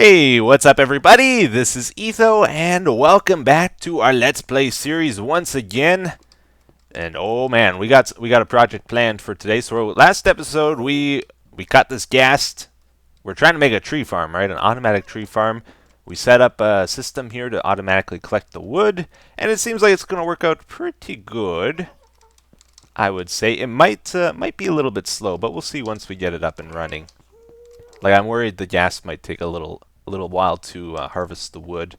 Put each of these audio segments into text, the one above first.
Hey, what's up everybody? This is Etho and welcome back to our Let's Play series once again. And oh man, we got a project planned for today. So last episode we cut this ghast. We're trying to make a tree farm, right? An automatic tree farm. We set up a system here to automatically collect the wood, and it seems like it's going to work out pretty good. I would say it might be a little bit slow, but we'll see once we get it up and running. Like, I'm worried the ghast might take a little while to harvest the wood,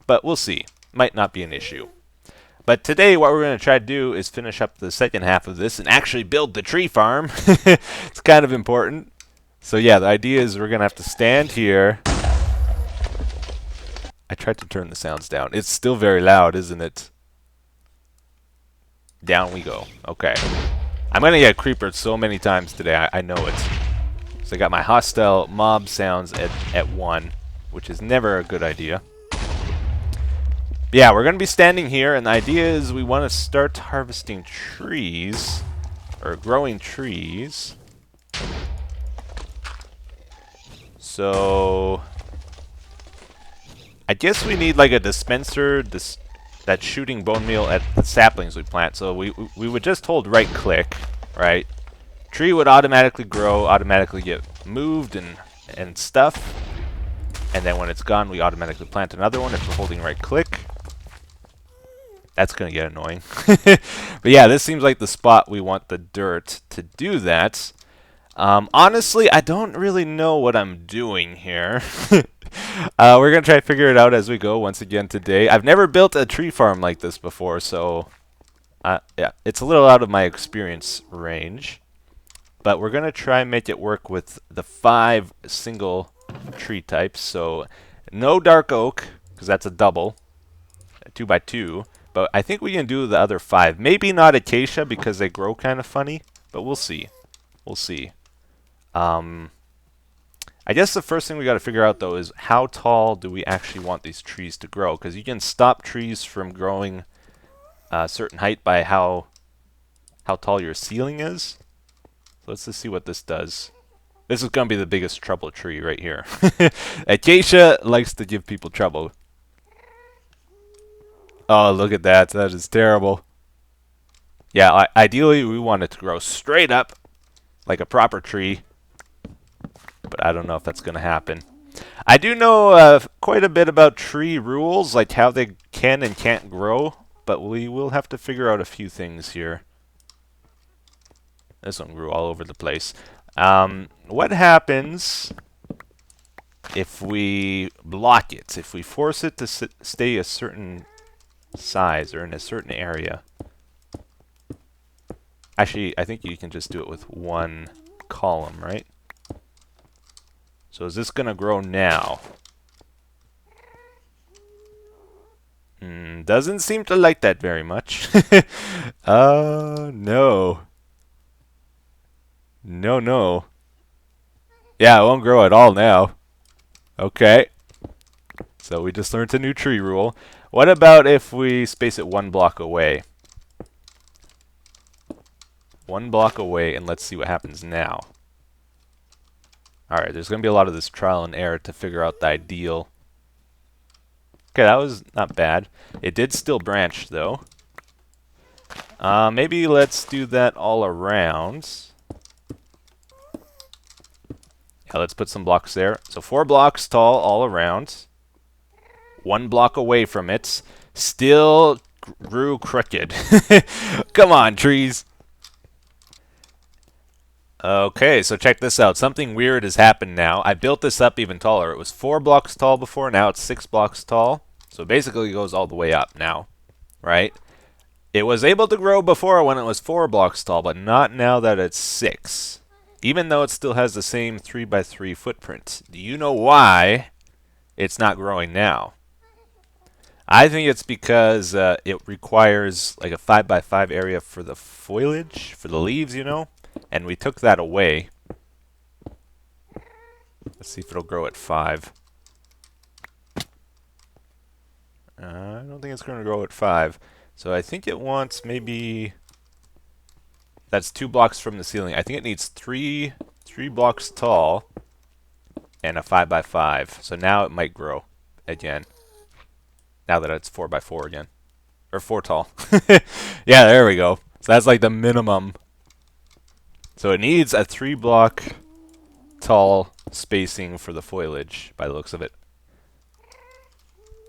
but we'll see. Might not be an issue. But today what we're going to try to do is finish up the second half of this and actually build the tree farm. It's kind of important. So yeah, the idea is we're going to have to stand here. I tried to turn the sounds down. It's still very loud, isn't it? Down we go. Okay. I'm going to get creepered so many times today. I know it. So I got my hostile mob sounds at 1, which is never a good idea. Yeah, we're going to be standing here, and the idea is we want to start harvesting trees, or growing trees. So I guess we need like a dispenser that's shooting bone meal at the saplings we plant. So we would just hold right click, right? Tree would automatically grow, automatically get moved and stuff. And then when it's gone, we automatically plant another one if we're holding right click. That's going to get annoying. But yeah, this seems like the spot we want the dirt to do that. Honestly, I don't really know what I'm doing here. We're going to try to figure it out as we go once again today. I've never built a tree farm like this before, so yeah, it's a little out of my experience range. But we're going to try and make it work with the 5 single tree types. So no dark oak, because that's a double, 2x2. But I think we can do the other 5. Maybe not acacia because they grow kind of funny, but we'll see. We'll see. I guess the first thing we got to figure out, though, is how tall do we actually want these trees to grow? Because you can stop trees from growing a certain height by how tall your ceiling is. So let's just see what this does. This is going to be the biggest trouble tree right here. Acacia likes to give people trouble. Oh, look at that. That is terrible. Yeah, ideally we want it to grow straight up like a proper tree. But I don't know if that's going to happen. I do know quite a bit about tree rules, like how they can and can't grow. But we will have to figure out a few things here. This one grew all over the place. What happens if we block it? If we force it to stay a certain size or in a certain area? Actually, I think you can just do it with one column, right? So is this going to grow now? Doesn't seem to like that very much. No. No. Yeah, it won't grow at all now. Okay. So we just learned a new tree rule. What about if we space it 1 block away? 1 block away, and let's see what happens now. Alright, there's going to be a lot of this trial and error to figure out the ideal. Okay, that was not bad. It did still branch, though. Maybe let's do that all around. Yeah, let's put some blocks there. So 4 blocks tall all around. 1 block away from it. Still grew crooked. Come on, trees. Okay, so check this out. Something weird has happened now. I built this up even taller. It was 4 blocks tall before. Now it's 6 blocks tall. So basically it goes all the way up now, right? It was able to grow before when it was 4 blocks tall, but not now that it's 6. Even though it still has the same 3x3 footprint. Do you know why it's not growing now? I think it's because it requires like a 5x5 area for the foliage, for the leaves, you know? And we took that away. Let's see if it'll grow at 5. I don't think it's going to grow at 5. So I think it wants maybe... That's 2 blocks from the ceiling. I think it needs 3 blocks tall. and a 5x5. So now it might grow again. Now that it's 4x4 again. Or 4 tall. Yeah, there we go. So that's like the minimum. So it needs a 3 block tall spacing for the foliage by the looks of it.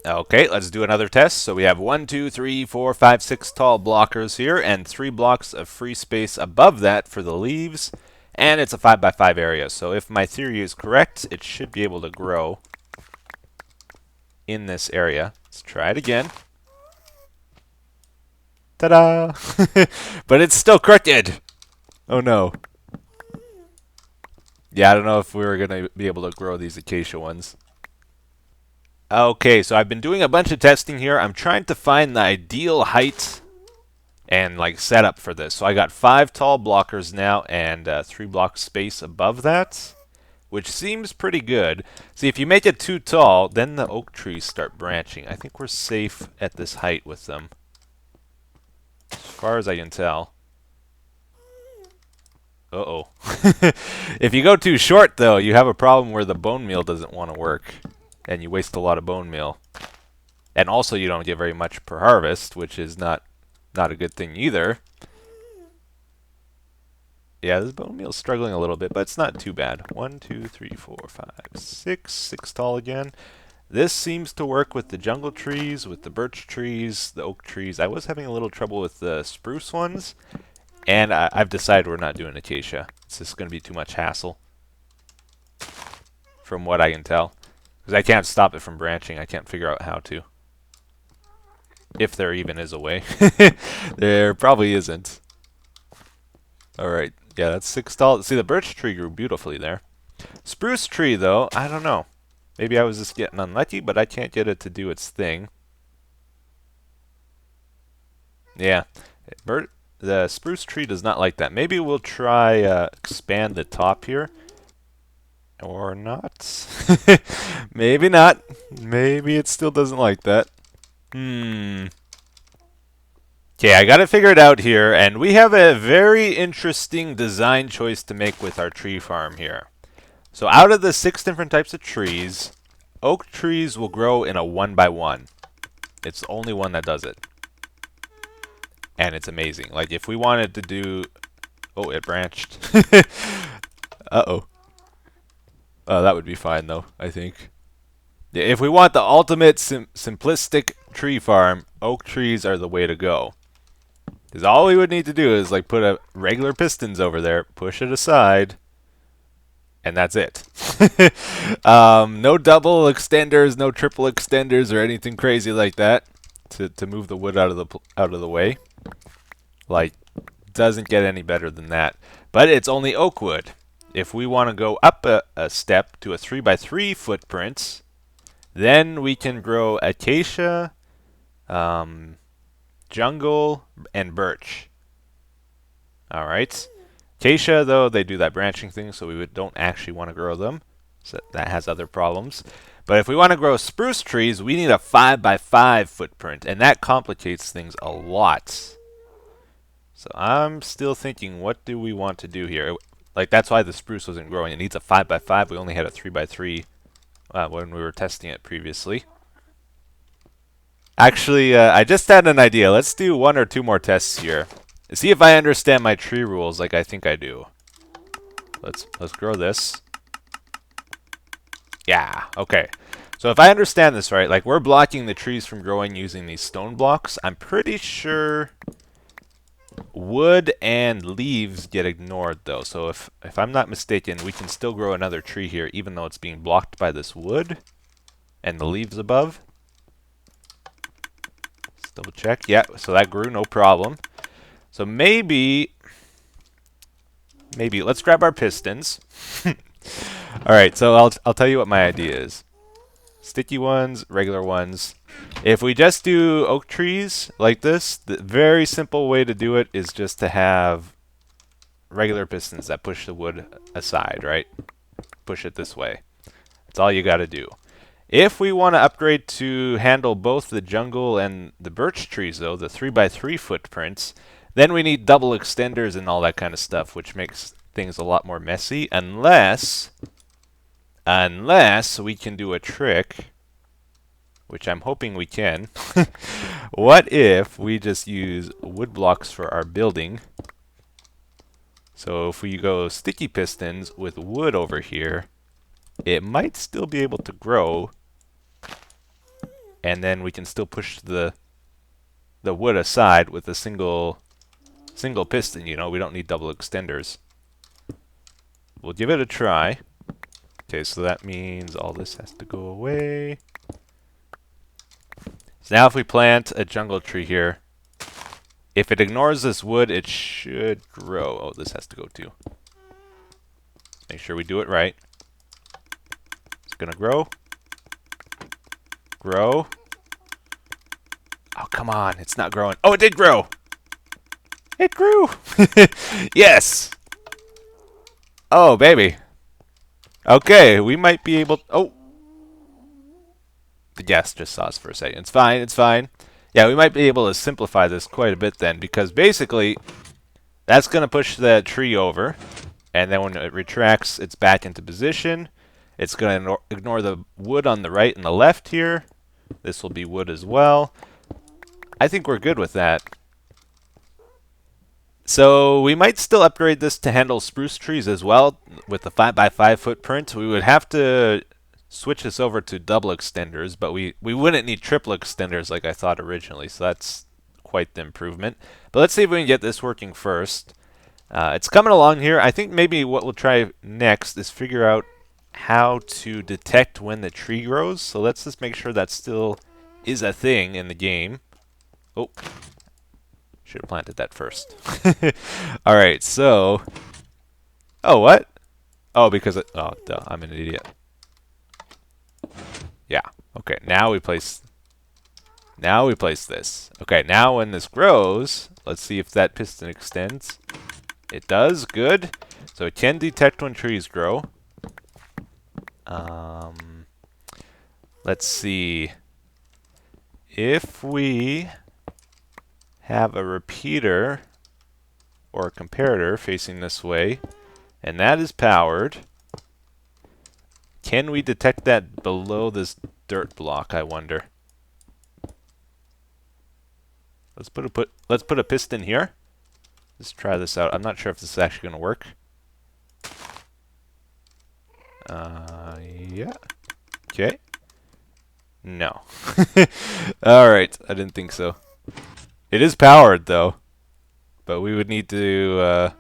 Okay, let's do another test. So we have 1, 2, 3, 4, 5, 6 tall blockers here and 3 blocks of free space above that for the leaves. And it's a 5x5 area. So if my theory is correct, it should be able to grow in this area. Let's try it again. Ta-da! But it's still crooked! Oh no. Yeah, I don't know if we're going to be able to grow these acacia ones. Okay, so I've been doing a bunch of testing here. I'm trying to find the ideal height and like setup for this. So I got 5 tall blockers now and 3 block space above that, which seems pretty good. See, if you make it too tall, then the oak trees start branching. I think we're safe at this height with them, as far as I can tell. Uh-oh. If you go too short, though, you have a problem where the bone meal doesn't want to work, and you waste a lot of bone meal. And also, you don't get very much per harvest, which is not a good thing either. Yeah, this bone meal's struggling a little bit, but it's not too bad. 1, 2, 3, 4, 5, 6. 6 tall again. This seems to work with the jungle trees, with the birch trees, the oak trees. I was having a little trouble with the spruce ones. And I've decided we're not doing acacia. It's just going to be too much hassle, from what I can tell. Because I can't stop it from branching. I can't figure out how to. If there even is a way. There probably isn't. Alright, yeah, that's 6 tall. See, the birch tree grew beautifully there. Spruce tree, though, I don't know. Maybe I was just getting unlucky, but I can't get it to do its thing. Yeah, the spruce tree does not like that. Maybe we'll try expand the top here. Or not. Maybe not. Maybe it still doesn't like that. Okay, I gotta figure it out here, and we have a very interesting design choice to make with our tree farm here. So out of the 6 different types of trees, oak trees will grow in a 1x1. It's the only one that does it. And it's amazing. Like, if we wanted to do... Oh, it branched. Uh-oh. That would be fine, though, I think. Yeah, if we want the ultimate simplistic tree farm, oak trees are the way to go. Because all we would need to do is, like, put a regular pistons over there, push it aside, and that's it. No double extenders, no triple extenders, or anything crazy like that to move the wood out of the way. Like, doesn't get any better than that. But it's only oak wood. If we want to go up a step to a 3x3 footprint, then we can grow acacia, jungle, and birch. Alright. Acacia, though, they do that branching thing, so we don't actually want to grow them. So that has other problems. But if we want to grow spruce trees, we need a 5x5 footprint, and that complicates things a lot. So I'm still thinking, what do we want to do here? Like, that's why the spruce wasn't growing. It needs a 5x5. We only had a 3x3 when we were testing it previously. Actually, I just had an idea. Let's do 1 or 2 more tests here. See if I understand my tree rules like I think I do. Let's grow this. Yeah, okay. So if I understand this right, like, we're blocking the trees from growing using these stone blocks. I'm pretty sure wood and leaves get ignored, though. So if I'm not mistaken, we can still grow another tree here, even though it's being blocked by this wood and the leaves above. Let's double check. Yeah, so that grew, no problem. So maybe let's grab our pistons. All right, so I'll tell you what my idea is. Sticky ones, regular ones. If we just do oak trees like this, the very simple way to do it is just to have regular pistons that push the wood aside, right? Push it this way. That's all you got to do. If we want to upgrade to handle both the jungle and the birch trees, though, the 3x3 footprints, then we need double extenders and all that kind of stuff, which makes things a lot more messy, unless Unless we can do a trick, which I'm hoping we can. What if we just use wood blocks for our building? So if we go sticky pistons with wood over here, it might still be able to grow, and then we can still push the wood aside with a single piston. You know, we don't need double extenders. We'll give it a try. Okay, so that means all this has to go away. So now if we plant a jungle tree here, if it ignores this wood, it should grow. Oh, this has to go too. Make sure we do it right. It's gonna grow. Grow. Oh, come on. It's not growing. Oh, it did grow. It grew. Yes. Oh, baby. Okay, we might be able... Oh. The gas just saw us for a second. It's fine, it's fine. Yeah, we might be able to simplify this quite a bit then, because basically, that's going to push the tree over, and then when it retracts, it's back into position. It's going to ignore the wood on the right and the left here. This will be wood as well. I think we're good with that. So we might still upgrade this to handle spruce trees as well with the 5x5 footprint. We would have to switch this over to double extenders, but we wouldn't need triple extenders like I thought originally, so that's quite the improvement. But let's see if we can get this working first. It's coming along here. I think maybe what we'll try next is figure out how to detect when the tree grows. So let's just make sure that still is a thing in the game. Oh. Should have planted that first. Alright, so... Oh, what? Oh, because... Oh, duh, I'm an idiot. Yeah, okay, now we place... Now we place this. Okay, now when this grows, let's see if that piston extends. It does, good. So it can detect when trees grow. Let's see. If we... have a repeater or a comparator facing this way, and that is powered. Can we detect that below this dirt block, I wonder? Let's put a piston here. Let's try this out. I'm not sure if this is actually going to work. Yeah. Okay. No. Alright, I didn't think so. It is powered though, but we would need to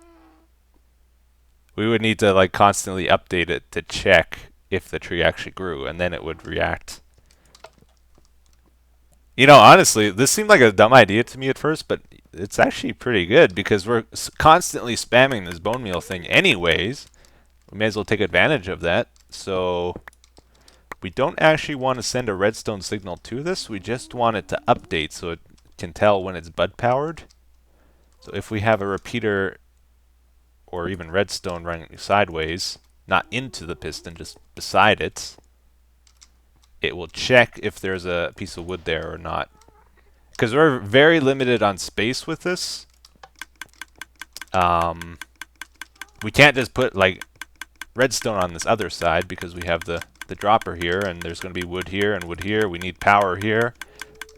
like constantly update it to check if the tree actually grew, and then it would react. You know, honestly, this seemed like a dumb idea to me at first, but it's actually pretty good because we're constantly spamming this bone meal thing anyways. We may as well take advantage of that. So we don't actually want to send a redstone signal to this. We just want it to update so it can tell when it's bud powered. So if we have a repeater or even redstone running sideways, not into the piston, just beside it, it will check if there's a piece of wood there or not. Because we're very limited on space with this. We can't just put like redstone on this other side because we have the dropper here, and there's going to be wood here and wood here. We need power here.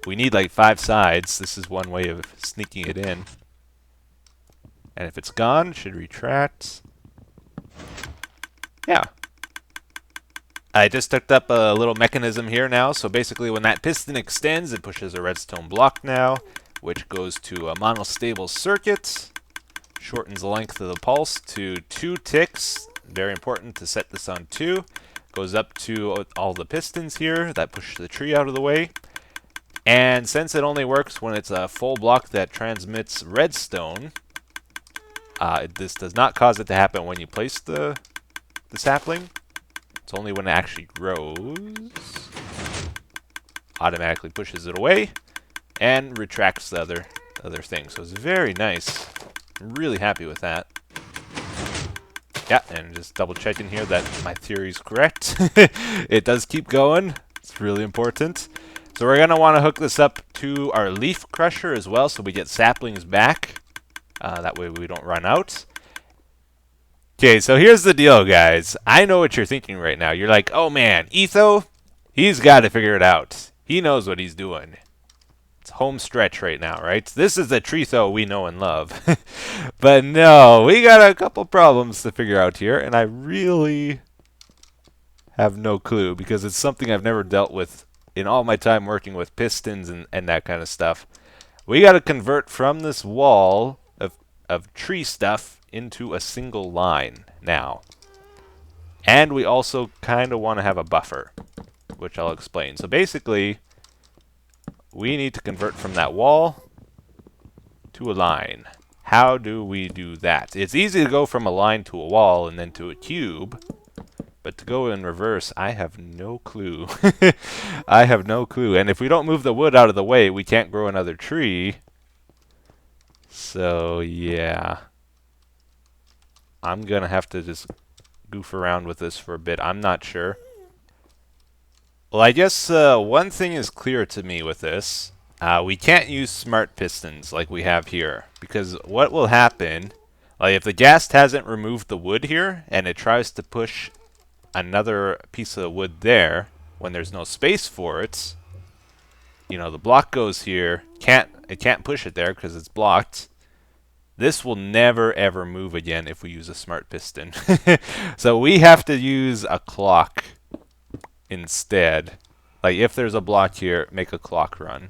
We need like 5 sides. This is one way of sneaking it in. And if it's gone, it should retract. Yeah. I just hooked up a little mechanism here now. So basically when that piston extends, it pushes a redstone block now, which goes to a monostable circuit. Shortens the length of the pulse to 2 ticks. Very important to set this on 2. Goes up to all the pistons here. That pushes the tree out of the way. And since it only works when it's a full block that transmits redstone, this does not cause it to happen when you place the sapling. It's only when it actually grows. Automatically pushes it away and retracts the other thing. So it's very nice. I'm really happy with that. Yeah, and just double checking here that my theory is correct. It does keep going. It's really important. So we're going to want to hook this up to our leaf crusher as well so we get saplings back. That way we don't run out. Okay, so here's the deal, guys. I know what you're thinking right now. You're like, oh man, Etho, he's got to figure it out. He knows what he's doing. It's home stretch right now, right? This is the Treetho we know and love. But no, we got a couple problems to figure out here, and I really have no clue because it's something I've never dealt with in all my time working with pistons and that kind of stuff. We got to convert from this wall of tree stuff into a single line now. And we also kind of want to have a buffer, which I'll explain. So basically, we need to convert from that wall to a line. How do we do that? It's easy to go from a line to a wall and then to a cube, but to go in reverse, I have no clue. I have no clue. And if we don't move the wood out of the way, we can't grow another tree. So, yeah. I'm going to have to just goof around with this for a bit. I'm not sure. Well, I guess one thing is clear to me with this. We can't use smart pistons like we have here. Because what will happen, like if the ghast hasn't removed the wood here, and it tries to push another piece of wood there, when there's no space for it, you know, the block goes here, it can't push it there because it's blocked. This will never ever move again if we use a smart piston. So we have to use a clock instead. Like if there's a block here, make a clock run.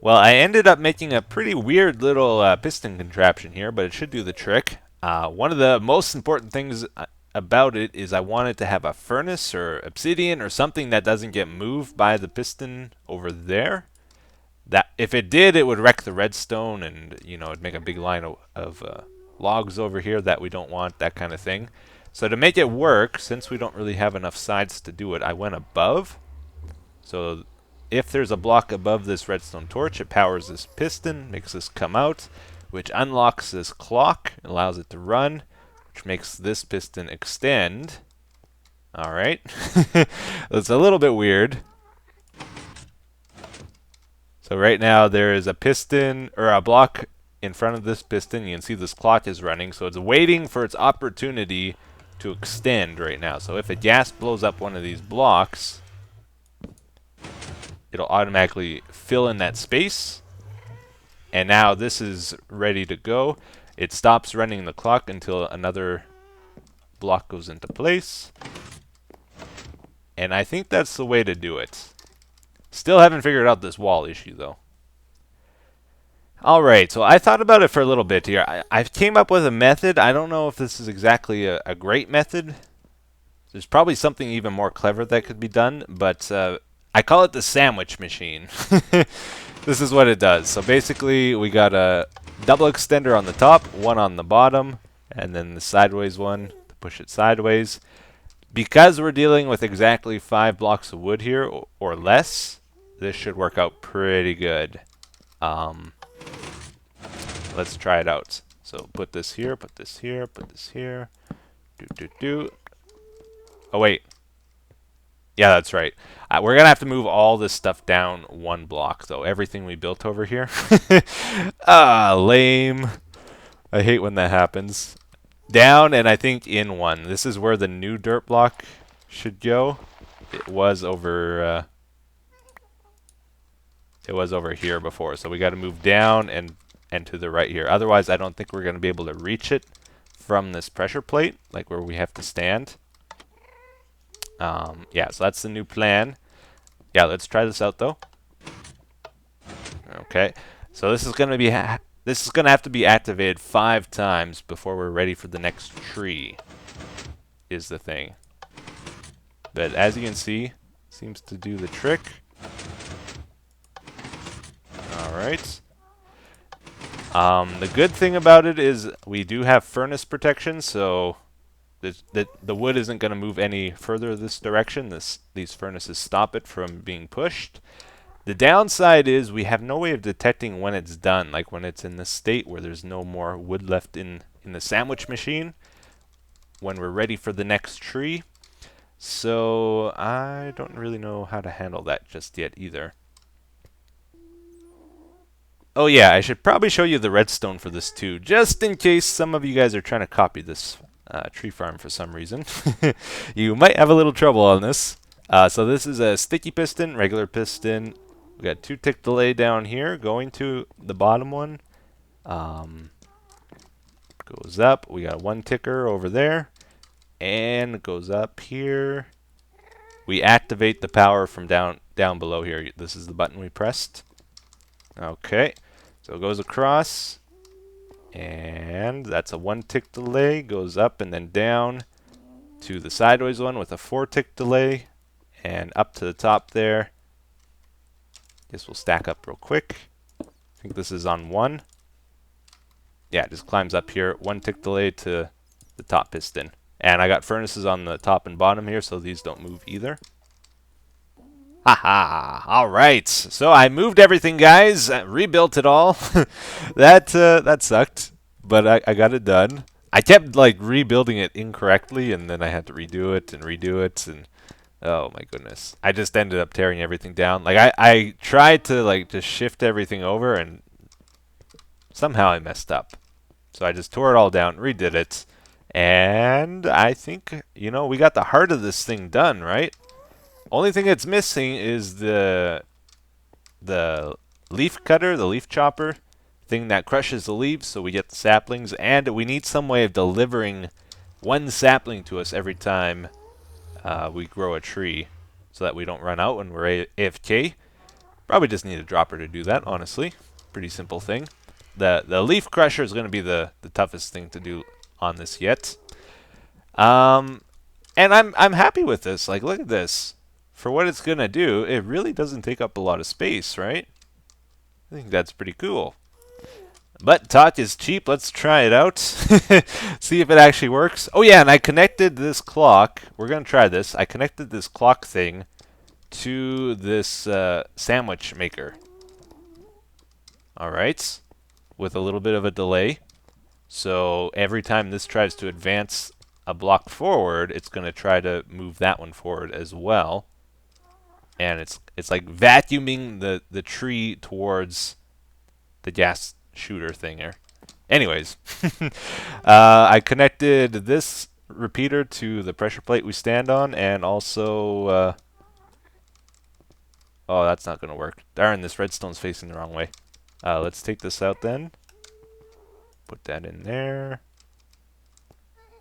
Well, I ended up making a pretty weird little piston contraption here, but it should do the trick. One of the most important things about it is I wanted to have a furnace or obsidian or something that doesn't get moved by the piston over there. That if it did, it would wreck the redstone, and you know, it'd make a big line of logs over here that we don't want, that kind of thing. So to make it work, since we don't really have enough sides to do it, I went above. So if there's a block above this redstone torch, it powers this piston, makes this come out, which unlocks this clock, allows it to run, which makes this piston extend. Alright. It's a little bit weird. So right now there is a piston, or a block in front of this piston. You can see this clock is running, so it's waiting for its opportunity to extend right now. So if a ghast blows up one of these blocks, it'll automatically fill in that space. And now this is ready to go. It stops running the clock until another block goes into place. And I think that's the way to do it. Still haven't figured out this wall issue, though. Alright, so I thought about it for a little bit here. I came up with a method. I don't know if this is exactly a great method. There's probably something even more clever that could be done, but I call it the sandwich machine. This is what it does. So basically, we got a double extender on the top, one on the bottom, and then the sideways one to push it sideways. Because we're dealing with exactly 5 blocks of wood here, or less, this should work out pretty good. Let's try it out. So put this here, put this here, put this here. Oh, wait. Yeah, that's right. We're going to have to move all this stuff down 1 block, though. Everything we built over here. Ah, lame. I hate when that happens. Down, and I think in 1. This is where the new dirt block should go. It was over here before, so we got to move down and to the right here. Otherwise, I don't think we're going to be able to reach it from this pressure plate, like where we have to stand. Yeah, so that's the new plan. Yeah, let's try this out though. Okay, so this is going to be have to be activated 5 times before we're ready for the next tree. Is the thing. But as you can see, seems to do the trick. Alright. The good thing about it is we do have furnace protection, so the wood isn't going to move any further this direction. These furnaces stop it from being pushed. The downside is we have no way of detecting when it's done, like when it's in the state where there's no more wood left in the sandwich machine, when we're ready for the next tree. So I don't really know how to handle that just yet either. Oh yeah, I should probably show you the redstone for this too, just in case some of you guys are trying to copy this tree farm for some reason. You might have a little trouble on this. So this is a sticky piston, regular piston. We got 2 tick delay down here, going to the bottom one. Goes up. We got 1 ticker over there, and it goes up here. We activate the power from down below here. This is the button we pressed. Okay, so it goes across, and that's a 1 tick delay. Goes up and then down to the sideways one with a 4 tick delay, and up to the top there. This will stack up real quick. I think this is on 1. Yeah, it just climbs up here. 1 tick delay to the top piston. And I got furnaces on the top and bottom here, so these don't move either. Haha! Alright, so I moved everything, guys. Rebuilt it all. That sucked, but I got it done. I kept, like, rebuilding it incorrectly, and then I had to redo it, and oh my goodness. I just ended up tearing everything down. Like, I tried to, like, just shift everything over, and somehow I messed up. So I just tore it all down, redid it, and I think, you know, we got the heart of this thing done, right? Only thing that's missing is the leaf cutter, the leaf chopper thing that crushes the leaves so we get the saplings, and we need some way of delivering 1 sapling to us every time we grow a tree so that we don't run out when we're AFK. Probably just need a dropper to do that, honestly. Pretty simple thing. The leaf crusher is going to be the toughest thing to do on this yet. And I'm happy with this. Like, look at this. For what it's going to do, it really doesn't take up a lot of space, right? I think that's pretty cool. But talk is cheap. Let's try it out. See if it actually works. Oh yeah, and I connected this clock. We're going to try this. I connected this clock thing to this sandwich maker. Alright. With a little bit of a delay. So every time this tries to advance a block forward, it's going to try to move that one forward as well. And it's like vacuuming the tree towards the gas shooter thing here. Anyways, I connected this repeater to the pressure plate we stand on, and also oh, that's not gonna work. Darn, this redstone's facing the wrong way. Let's take this out then. Put that in there.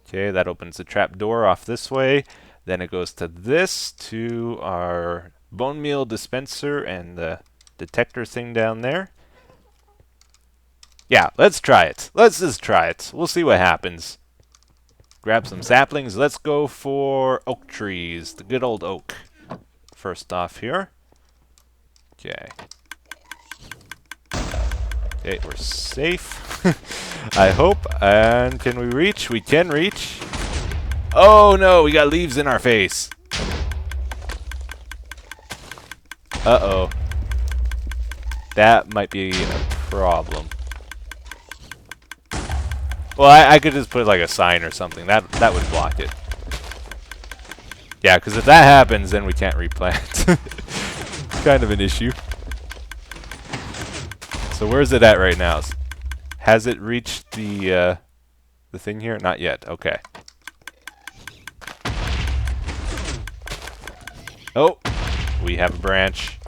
Okay, that opens the trap door off this way. Then it goes to this, to our bone meal dispenser and the detector thing down there. Yeah, let's try it. Let's just try it. We'll see what happens. Grab some saplings. Let's go for oak trees. The good old oak. First off here. Okay. Okay, we're safe. I hope. And can we reach? We can reach. Oh no, we got leaves in our face. Uh-oh. That might be a problem. Well, I could just put like a sign or something. That would block it. Yeah, because if that happens, then we can't replant. Kind of an issue. So where's it at right now? Has it reached the thing here? Not yet. Okay. Oh, we have a branch.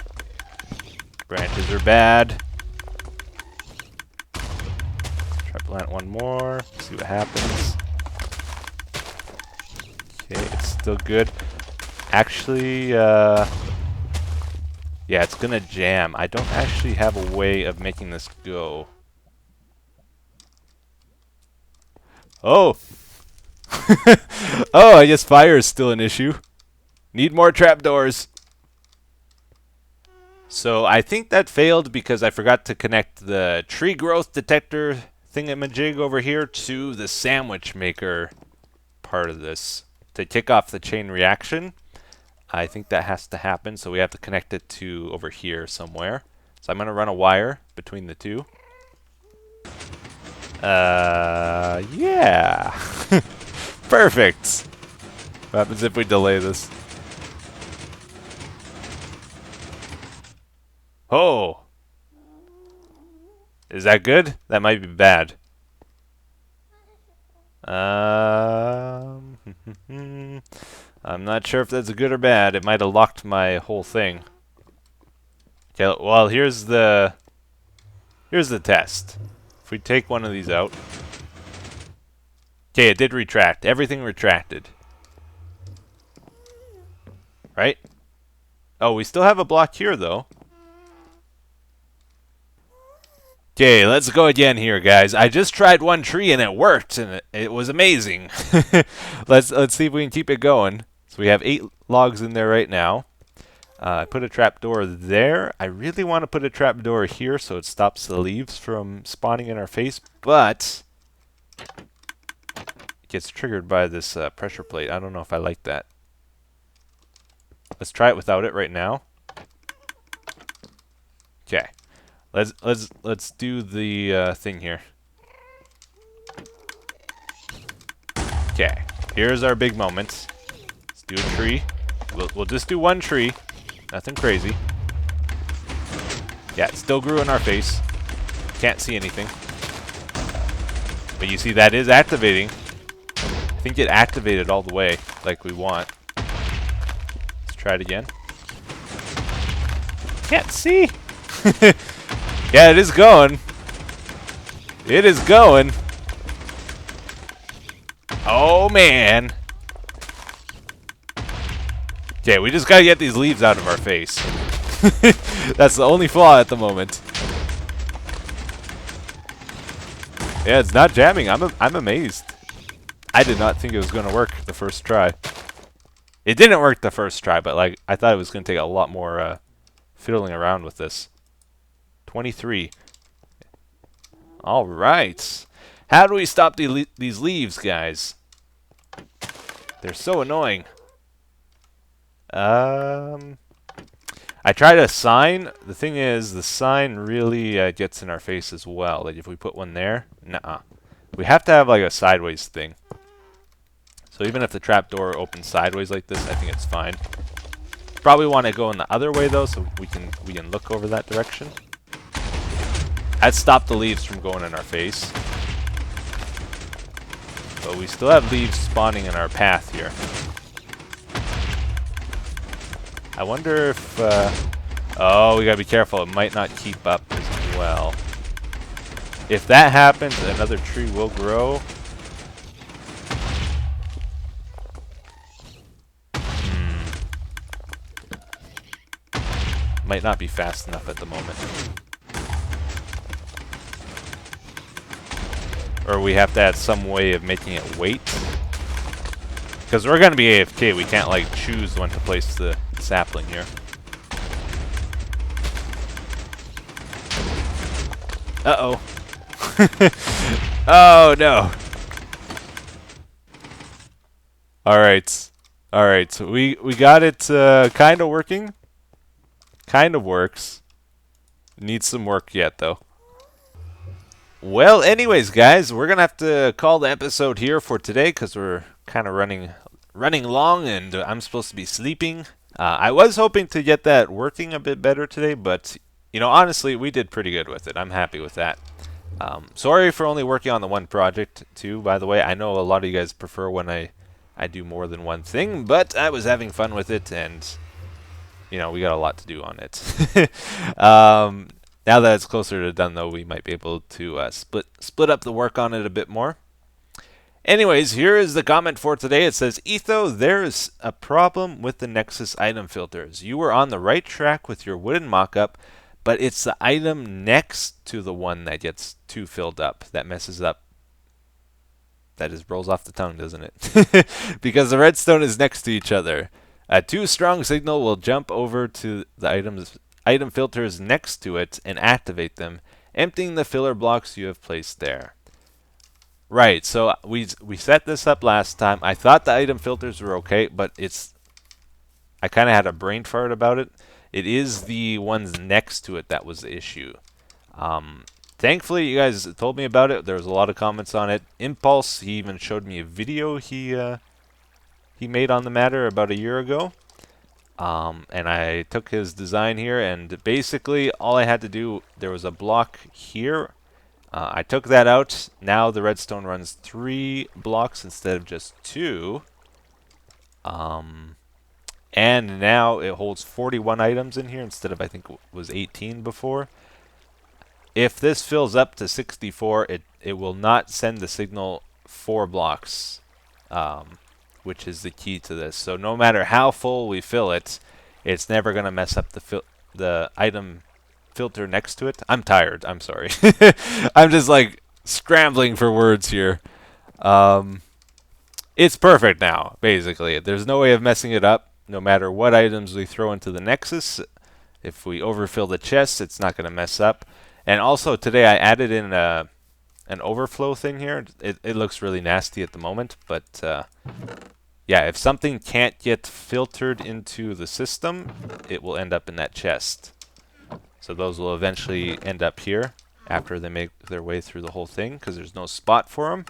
Branches are bad. Try plant one more. See what happens. Okay, it's still good. Actually, yeah, it's gonna jam. I don't actually have a way of making this go. Oh! Oh, I guess fire is still an issue. Need more trapdoors. So I think that failed because I forgot to connect the tree growth detector thingamajig over here to the sandwich maker part of this to kick off the chain reaction. I think that has to happen, so we have to connect it to over here somewhere. So I'm going to run a wire between the two. Yeah. Perfect. What happens if we delay this? Oh. Is that good? That might be bad. Um, I'm not sure if that's good or bad. It might have locked my whole thing. Okay, well, here's the test. If we take one of these out. Okay, it did retract. Everything retracted. Right? Oh, we still have a block here, though. Okay, let's go again here, guys. I just tried one tree and it worked, and it was amazing. Let's see if we can keep it going. So we have 8 logs in there right now. I put a trapdoor there. I really want to put a trapdoor here so it stops the leaves from spawning in our face, but it gets triggered by this pressure plate. I don't know if I like that. Let's try it without it right now. Okay. Let's do the thing here. Okay. Here's our big moment. Let's do a tree. We'll just do one tree. Nothing crazy. Yeah, it still grew in our face. Can't see anything. But you see that is activating. I think it activated all the way like we want. Let's try it again. Can't see. Yeah, it is going. It is going. Oh, man. Okay, we just gotta get these leaves out of our face. That's the only flaw at the moment. Yeah, it's not jamming. I'm amazed. I did not think it was gonna work the first try. It didn't work the first try, but like I thought it was gonna take a lot more fiddling around with this. 23. All right. How do we stop these leaves, guys? They're so annoying. I tried a sign. The thing is, the sign really gets in our face as well. Like if we put one there, nuh-uh. We have to have like a sideways thing. So even if the trapdoor opens sideways like this, I think it's fine. Probably want to go in the other way though, so we can look over that direction. That stopped the leaves from going in our face. But we still have leaves spawning in our path here. I wonder if... oh, we gotta be careful. It might not keep up as well. If that happens, another tree will grow. Might not be fast enough at the moment. Or we have to add some way of making it wait. Because we're going to be AFK, we can't like choose when to place the sapling here. Uh-oh. Oh, no. Alright. Alright, so we got it kind of working. Kind of works. Needs some work yet, though. Well, anyways, guys, we're gonna have to call the episode here for today because we're kind of running long, and I'm supposed to be sleeping. I was hoping to get that working a bit better today, but you know, honestly, we did pretty good with it. I'm happy with that. Sorry for only working on the one project, too. By the way, I know a lot of you guys prefer when I do more than one thing, but I was having fun with it, and you know, we got a lot to do on it. Now that it's closer to done, though, we might be able to split up the work on it a bit more. Anyways, here is the comment for today. It says, Etho, there's a problem with the Nexus item filters. You were on the right track with your wooden mock-up, but it's the item next to the one that gets too filled up that messes up. That just rolls off the tongue, doesn't it? Because the redstone is next to each other. A too strong signal will jump over to the item filters next to it and activate them, emptying the filler blocks you have placed there. Right, so we set this up last time. I thought the item filters were okay, but I kind of had a brain fart about it. It is the ones next to it that was the issue. Thankfully, you guys told me about it. There was a lot of comments on it. Impulse, he even showed me a video he made on the matter about a year ago. And I took his design here, and basically all I had to do, there was a block here I took that out. Now the redstone runs 3 blocks instead of just 2. And now it holds 41 items in here instead of, I think, was 18 before. If this fills up to 64, it will not send the signal 4 blocks, which is the key to this. So no matter how full we fill it, it's never going to mess up the item filter next to it. I'm tired. I'm sorry. I'm just like scrambling for words here. It's perfect now, basically. There's no way of messing it up. No matter what items we throw into the Nexus, if we overfill the chests, it's not going to mess up. And also today I added in an overflow thing here. It looks really nasty at the moment, but yeah, if something can't get filtered into the system, it will end up in that chest. So those will eventually end up here after they make their way through the whole thing, because there's no spot for them.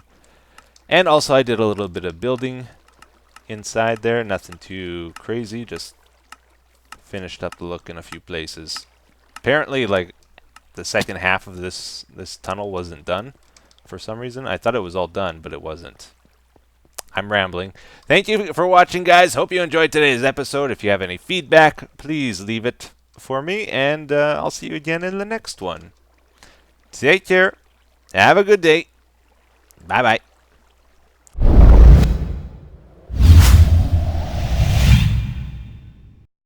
And also I did a little bit of building inside there, nothing too crazy, just finished up the look in a few places. Apparently, like, the second half of this tunnel wasn't done for some reason. I thought it was all done, but it wasn't. I'm rambling. Thank you for watching, guys. Hope you enjoyed today's episode. If you have any feedback, please leave it for me, and I'll see you again in the next one. Take care. Have a good day. Bye-bye.